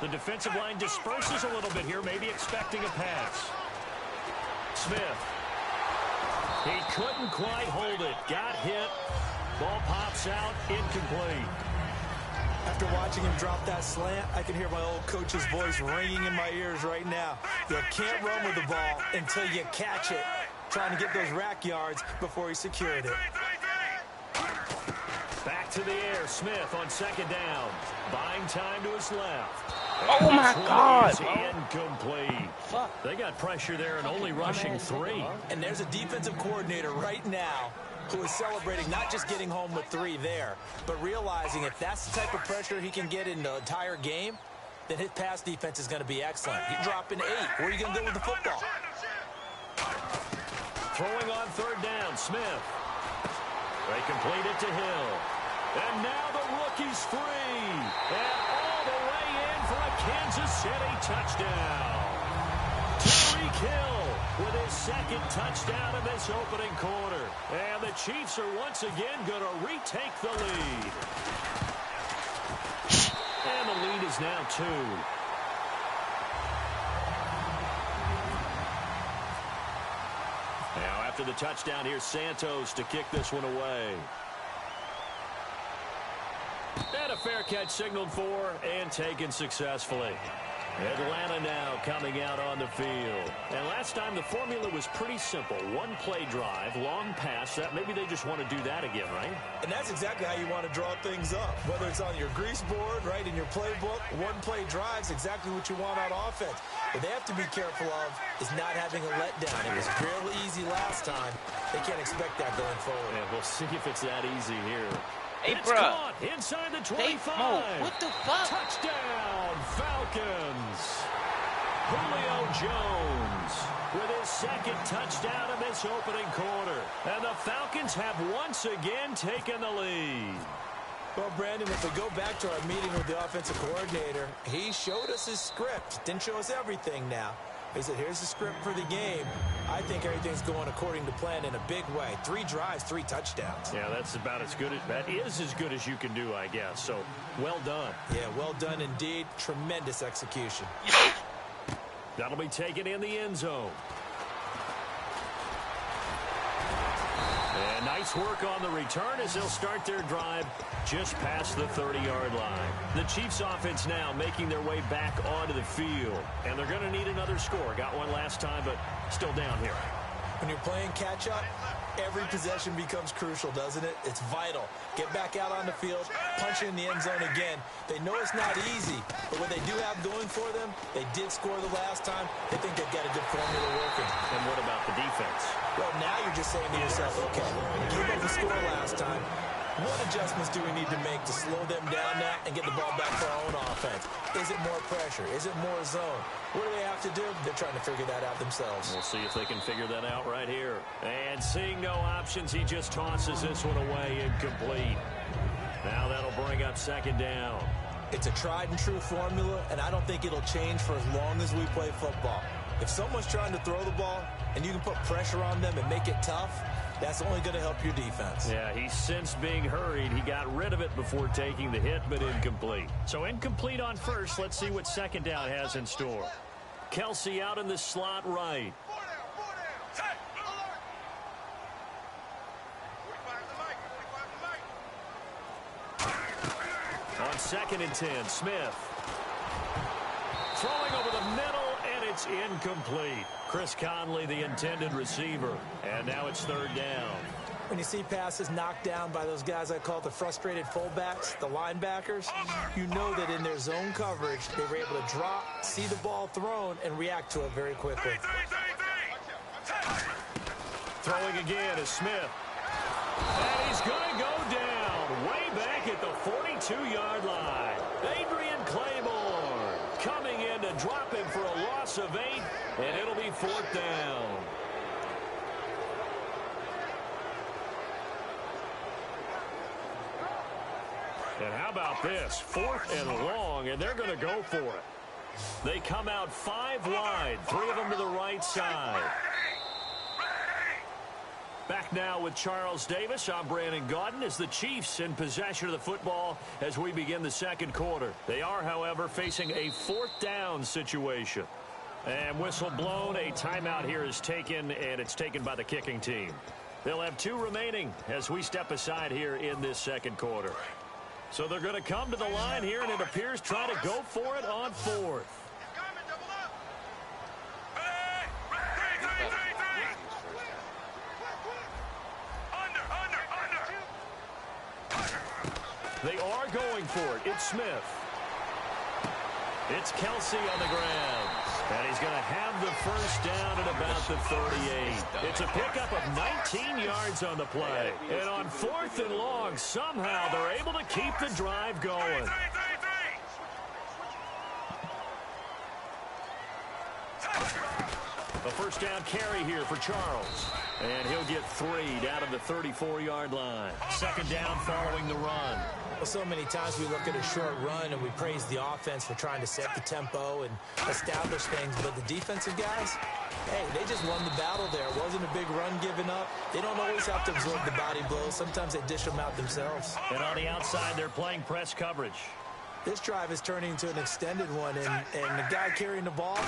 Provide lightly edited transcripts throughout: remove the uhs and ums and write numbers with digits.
The defensive line disperses a little bit here, maybe expecting a pass. Smith. He couldn't quite hold it. Got hit. Ball pops out. Incomplete. After watching him drop that slant, I can hear my old coach's voice ringing in my ears right now. You can't run with the ball until you catch it. Trying to get those rack yards before he secured it. Back to the air. Smith on second down. Buying time to his left. Oh, my God. Incomplete. They got pressure there and only rushing 3. And there's a defensive coordinator right now who is celebrating not just getting home with 3 there, but realizing if that's the type of pressure he can get in the entire game, then his pass defense is going to be excellent. He's dropping 8. Where are you going to go with the football? Throwing on third down, Smith. They complete it to Hill. And now the rookie's free. And all the way in for a Kansas City touchdown. Tyreek Hill with his second touchdown of this opening quarter. And the Chiefs are once again going to retake the lead. And the lead is now 2. Now after the touchdown, here's Santos to kick this one away. And a fair catch signaled for and taken successfully. Atlanta now coming out on the field. And last time the formula was pretty simple. 1-play drive, long pass. That maybe they just want to do that again, right? And that's exactly how you want to draw things up. Whether it's on your grease board, right, in your playbook, 1-play drive's exactly what you want on offense. What they have to be careful of is not having a letdown. It was real easy last time. They can't expect that going forward. And we'll see if it's that easy here. Hey, it's caught inside the 25. What the fuck? Touchdown, Falcons. Julio Jones with his second touchdown of this opening quarter. And the Falcons have once again taken the lead. Well, Brandon, if we go back to our meeting with the offensive coordinator, he showed us his script. Didn't show us everything now. He said, here's the script for the game. I think everything's going according to plan in a big way. 3 drives, 3 touchdowns. Yeah, that's about as good as that is as good as you can do, I guess. So, well done. Yeah, well done indeed. Tremendous execution. That'll be taken in the end zone. And nice work on the return as they'll start their drive just past the 30-yard line. The Chiefs offense now making their way back onto the field. And they're going to need another score. Got one last time, but still down here. When you're playing catch-up, every possession becomes crucial, doesn't it? It's vital. Get back out on the field, punch in the end zone again. They know it's not easy, but what they do have going for them, they did score the last time. They think they've got a good formula working. And what about the defense? Well, now you're just saying to yourself, okay, give up the score last time. What adjustments do we need to make to slow them down now and get the ball back for our own offense? Is it more pressure? Is it more zone? What do they have to do? They're trying to figure that out themselves. We'll see if they can figure that out right here. And seeing no options, he just tosses this one away, incomplete. Now that'll bring up second down. It's a tried and true formula, and I don't think it'll change for as long as we play football. If someone's trying to throw the ball and you can put pressure on them and make it tough, that's only going to help your defense. Yeah, he sensed being hurried. He got rid of it before taking the hit, but incomplete. So incomplete on first. Let's see what second down has in store. Kelsey out in the slot right. On 2nd and 10, Smith. Throwing over the middle, and it's incomplete. Chris Conley, the intended receiver. And now it's 3rd down. When you see passes knocked down by those guys I call the frustrated fullbacks, the linebackers, you know that in their zone coverage, they were able to drop, see the ball thrown, and react to it very quickly. Throwing again is Smith. And he's going to go down way back at the 42-yard line. Adrian Claiborne coming in to drop him for a loss of 8, and it'll be 4th down. And how about this? 4th and long, and they're going to go for it. They come out 5 wide, 3 of them to the right side. Back now with Charles Davis. I'm Brandon Gaudin as the Chiefs in possession of the football as we begin the second quarter. They are, however, facing a fourth down situation. And whistle blown, a timeout here is taken, and it's taken by the kicking team. They'll have 2 remaining as we step aside here in this second quarter. So they're going to come to the line here, and it appears try to go for it on 4th. They are going for it. It's Smith. It's Kelsey on the ground. And he's going to have the first down at about the 38. It's a pickup of 19 yards on the play. And on 4th and long, somehow they're able to keep the drive going. A first down carry here for Charles. And he'll get 3 down to the 34-yard line. Second down following the run. Well, so many times we look at a short run and we praise the offense for trying to set the tempo and establish things. But the defensive guys, hey, they just won the battle there. It wasn't a big run given up. They don't always have to absorb the body blows. Sometimes they dish them out themselves. And on the outside, they're playing press coverage. This drive is turning into an extended one, and the guy carrying the ball,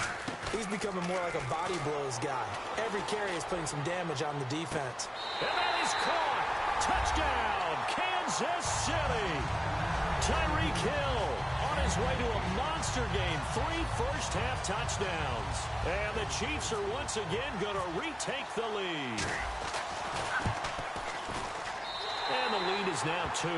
he's becoming more like a body blows guy. Every carry is putting some damage on the defense. And that is caught. Touchdown, Kansas City. Tyreek Hill on his way to a monster game. 3 first-half touchdowns. And the Chiefs are once again going to retake the lead. And the lead is now 2.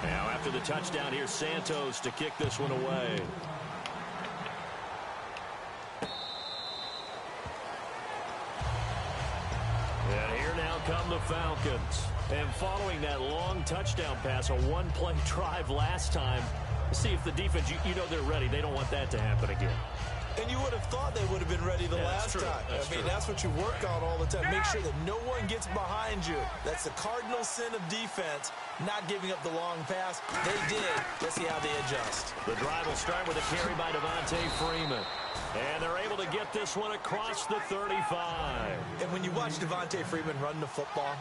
Now after the touchdown, here's Santos to kick this one away. And here now come the Falcons. And following that long touchdown pass, a one-play drive last time, see if the defense, you know they're ready. They don't want that to happen again. And you would have thought they would have been ready the last time. I mean, that's what you work on all the time. Make sure that no one gets behind you. That's the cardinal sin of defense, not giving up the long pass. They did. Let's see how they adjust. The drive will start with a carry by Devontae Freeman. And they're able to get this one across the 35. And when you watch Devontae Freeman run the football,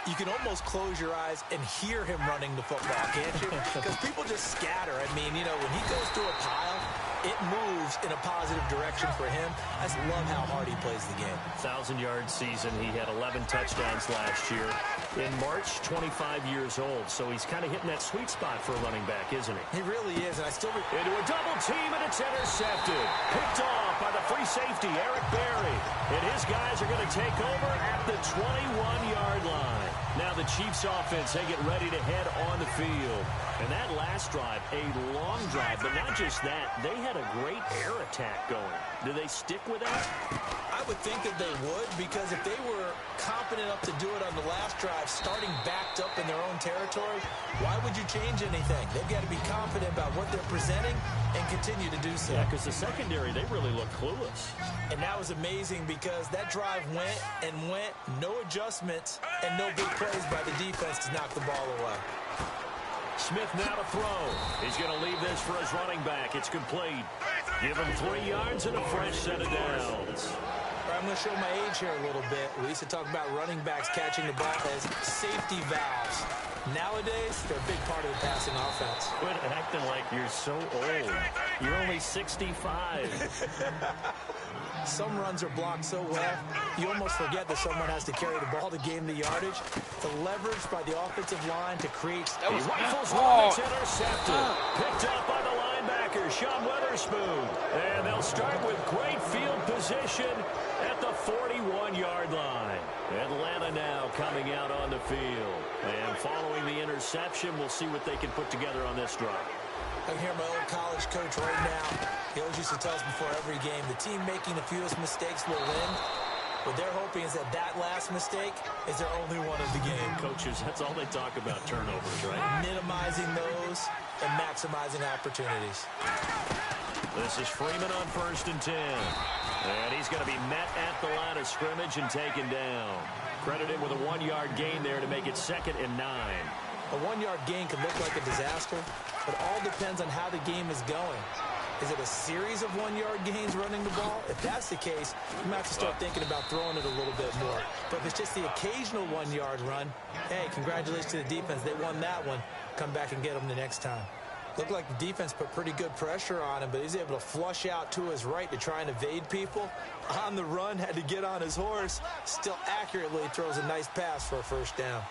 you can almost close your eyes and hear him running the football, can't you? Because people just scatter. I mean, you know, when he goes through a pile, it moves in a positive direction for him. I just love how hard he plays the game. 1,000-yard season. He had 11 touchdowns last year. In March, 25 years old. So he's kind of hitting that sweet spot for a running back, isn't he? He really is, and I still... Into a double team, and it's intercepted. Picked off by the free safety, Eric Berry. And his guys are going to take over at the 21-yard line. Now the Chiefs offense, they get ready to head on the field. And that last drive, a long drive, but not just that. They had a great air attack going. Do they stick with that? I would think that they would, because if they were competent enough to do it on the last drive, starting backed up in their own territory, why would you change anything? They've got to be confident about what they're presenting and continue to do so. Yeah, because the secondary, they really look clueless. And that was amazing because that drive went and went, no adjustments, and no big plays by the defense to knock the ball away. Smith now to throw. He's going to leave this for his running back. It's complete. Give him 3 yards and a fresh set of downs. I'm going to show my age here a little bit. We used to talk about running backs catching the ball as safety valves. Nowadays, they're a big part of the passing offense. Quit acting like you're so old. You're only 65. Some runs are blocked so well, you almost forget that someone has to carry the ball to gain the yardage. The leverage by the offensive line to create... He rifles one, it's intercepted. Picked up by the linebacker, Sean Weatherspoon. And they'll start with great field position at the 41-yard line. Atlanta now coming out on the field. And following the interception, we'll see what they can put together on this drive. I can hear my old college coach right now. He always used to tell us before every game, the team making the fewest mistakes will win. What they're hoping is that that last mistake is their only one of the game. Coaches, that's all they talk about, turnovers, right? Minimizing those. and maximizing opportunities. This is Freeman on 1st and 10. And he's going to be met at the line of scrimmage and taken down. Credited with a 1-yard gain there to make it 2nd and 9. A 1-yard gain can look like a disaster, but all depends on how the game is going. Is it a series of 1-yard gains running the ball? If that's the case, you might have to start thinking about throwing it a little bit more. But if it's just the occasional 1-yard run, hey, congratulations to the defense. They won that one. Come back and get them the next time. Looked like the defense put pretty good pressure on him, but he's able to flush out to his right to try and evade people. On the run, had to get on his horse. Still accurately throws a nice pass for a first down.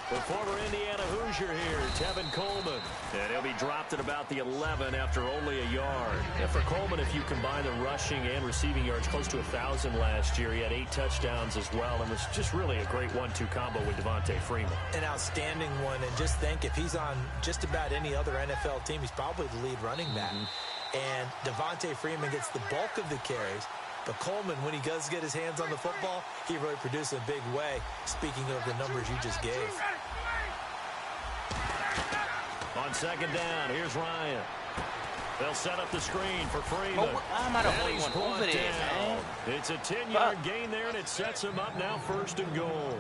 The former Indiana Hoosier here, Tevin Coleman. And he'll be dropped at about the 11 after only a yard. And for Coleman, if you combine the rushing and receiving yards, close to 1,000 last year. He had 8 touchdowns as well, and was just really a great 1-2 combo with Devontae Freeman. An outstanding one, and just think, if he's on just about any other NFL team, he's probably the lead running back. And Devontae Freeman gets the bulk of the carries. But Coleman, when he does get his hands on the football, he really produces in a big way, speaking of the numbers you just gave. On 2nd down, here's Ryan. They'll set up the screen for Freeman. I'm not a only one over there, man. It's a 10-yard gain there, and it sets him up now 1st and goal.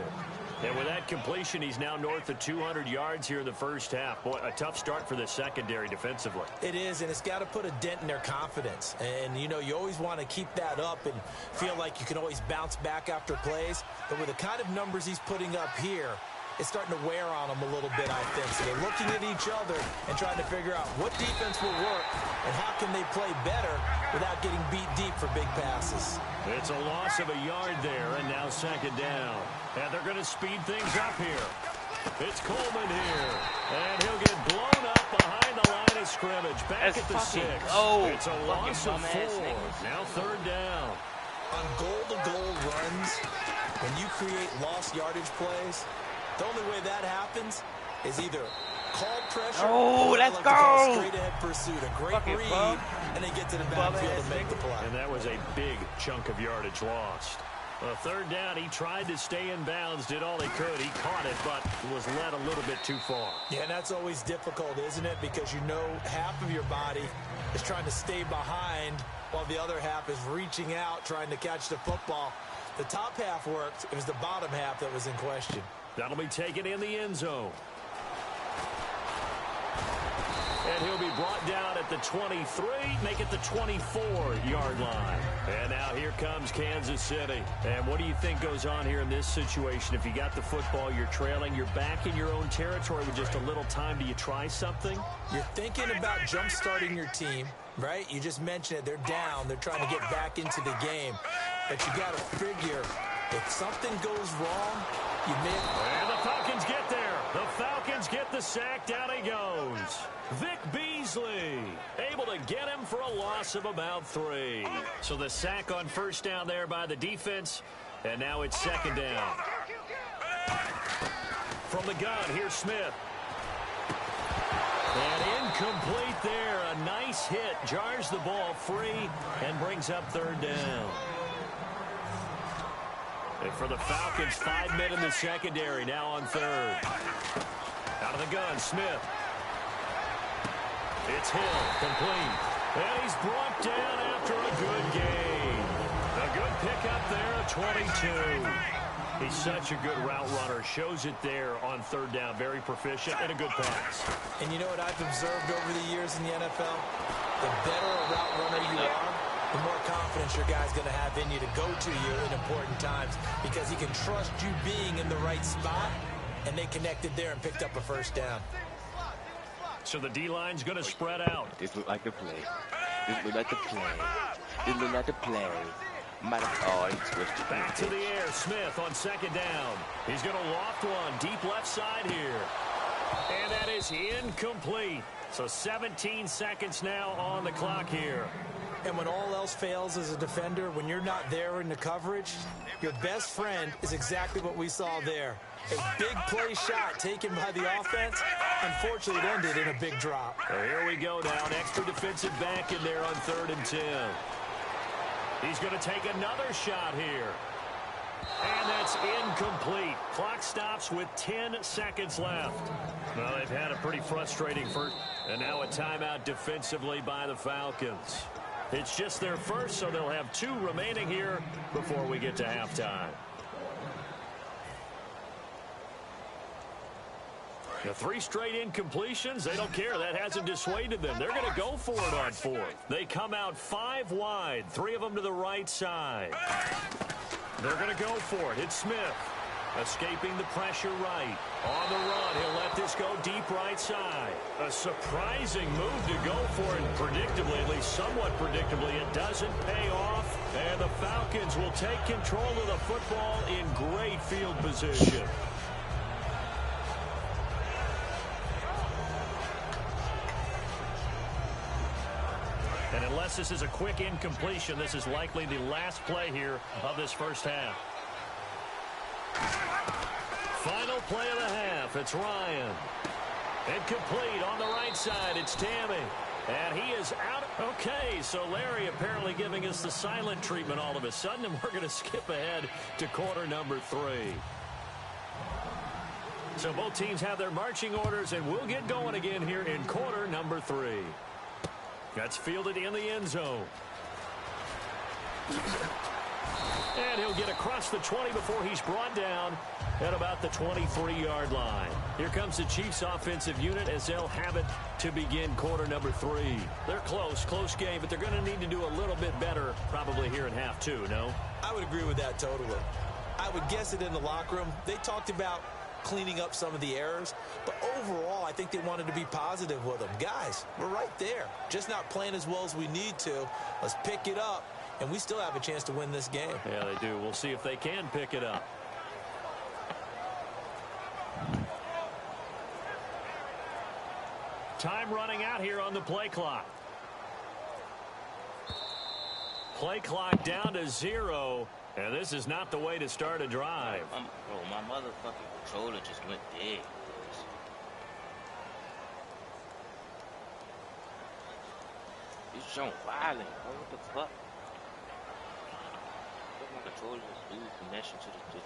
And with that completion, he's now north of 200 yards here in the first half. Boy, a tough start for the secondary defensively. It is, and it's got to put a dent in their confidence. And, you know, you always want to keep that up and feel like you can always bounce back after plays. But with the kind of numbers he's putting up here, it's starting to wear on them a little bit, I think. So they're looking at each other and trying to figure out what defense will work and how can they play better without getting beat deep for big passes. It's a loss of a yard there, and now 2nd down. And they're going to speed things up here. It's Coleman here, and he'll get blown up behind the line of scrimmage. Back at the 6. It's a loss of 4. Now 3rd down. On goal-to-goal runs, when you create lost yardage plays, the only way that happens is either called pressure or let's go. Straight ahead pursuit. A great read, and they get to the backfield and make the play. And that was a big chunk of yardage lost. 3rd down, he tried to stay in bounds, did all he could. He caught it, but was led a little bit too far. Yeah, and that's always difficult, isn't it? Because you know half of your body is trying to stay behind while the other half is reaching out, trying to catch the football. The top half worked. It was the bottom half that was in question. That'll be taken in the end zone. And he'll be brought down at the 23, make it the 24-yard line. And now here comes Kansas City. And what do you think goes on here in this situation? If you got the football, you're trailing, you're back in your own territory with just a little time. Do you try something? You're thinking about jump-starting your team, right? You just mentioned it. They're down. They're trying to get back into the game. But you got to figure, if something goes wrong, you may... And the Falcons get there. The Falcons get the sack. Down he goes. Vic Beasley able to get him for a loss of about 3. So the sack on 1st down there by the defense. And now it's 2nd down. From the gun, here's Smith. And incomplete there. A nice hit. Jars the ball free and brings up 3rd down. And for the Falcons, 5 men in the secondary, now on 3rd. Out of the gun, Smith. It's Hill, complete. And he's brought down after a good gain. A good pickup there, a 22. He's such a good route runner. Shows it there on 3rd down. Very proficient and a good pass. And you know what I've observed over the years in the NFL? The better a route runner you are, the more confidence your guy's going to have in you to go to you in important times, because he can trust you being in the right spot, and they connected there and picked up a 1st down. So the D-line's going to spread out. This look like the play. This look like the play. This look like the play. Oh, he switched it. Back to the air. Smith on 2nd down. He's going to loft one deep left side here. And that is incomplete. So 17 seconds now on the clock here. And when all else fails as a defender, when you're not there in the coverage, your best friend is exactly what we saw there. A big play shot taken by the offense. Unfortunately, it ended in a big drop. Well, here we go now. An extra defensive back in there on 3rd and 10. He's going to take another shot here. And that's incomplete. Clock stops with 10 seconds left. Well, they've had a pretty frustrating first. And now a timeout defensively by the Falcons. It's just their first, so they'll have 2 remaining here before we get to halftime. The 3 straight incompletions, they don't care. That hasn't dissuaded them. They're going to go for it on 4th. They come out 5 wide, 3 of them to the right side. They're going to go for it. It's Smith. Escaping the pressure right. On the run, he'll let this go deep right side. A surprising move to go for it. Predictably, at least somewhat predictably, it doesn't pay off. And the Falcons will take control of the football in great field position. And unless this is a quick incompletion, this is likely the last play here of this first half. Final play of the half. It's Ryan. Incomplete on the right side. It's Tammy. And he is out. Okay, so Larry apparently giving us the silent treatment all of a sudden, and we're going to skip ahead to quarter number 3. So both teams have their marching orders, and we'll get going again here in quarter number 3. That's fielded in the end zone. And he'll get across the 20 before he's brought down at about the 23-yard line. Here comes the Chiefs offensive unit as they'll have it to begin quarter number 3. They're close game, but they're going to need to do a little bit better probably here in half 2, no? I would agree with that totally. I would guess it in the locker room. They talked about cleaning up some of the errors, but overall I think they wanted to be positive with them. Guys, we're right there, just not playing as well as we need to. Let's pick it up, and we still have a chance to win this game. Yeah, they do. We'll see if they can pick it up. Time running out here on the play clock. Play clock down to 0. And this is not the way to start a drive. Bro, my motherfucking controller just went dead. This junk violent, bro. What the fuck? My controller just lose connection to the...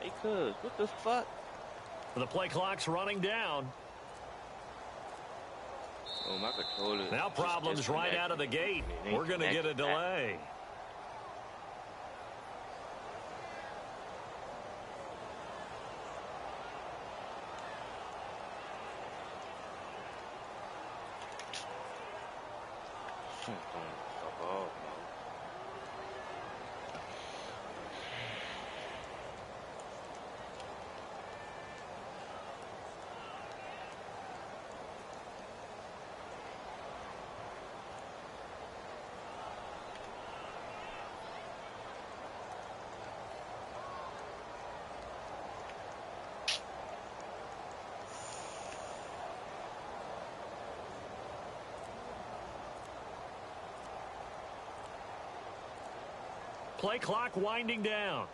Hey, cuz, what the fuck? The play clock's running down. Oh, my controller. Now problems right out of the gate. We're going to get a delay. Fuck off, man. Play clock winding down.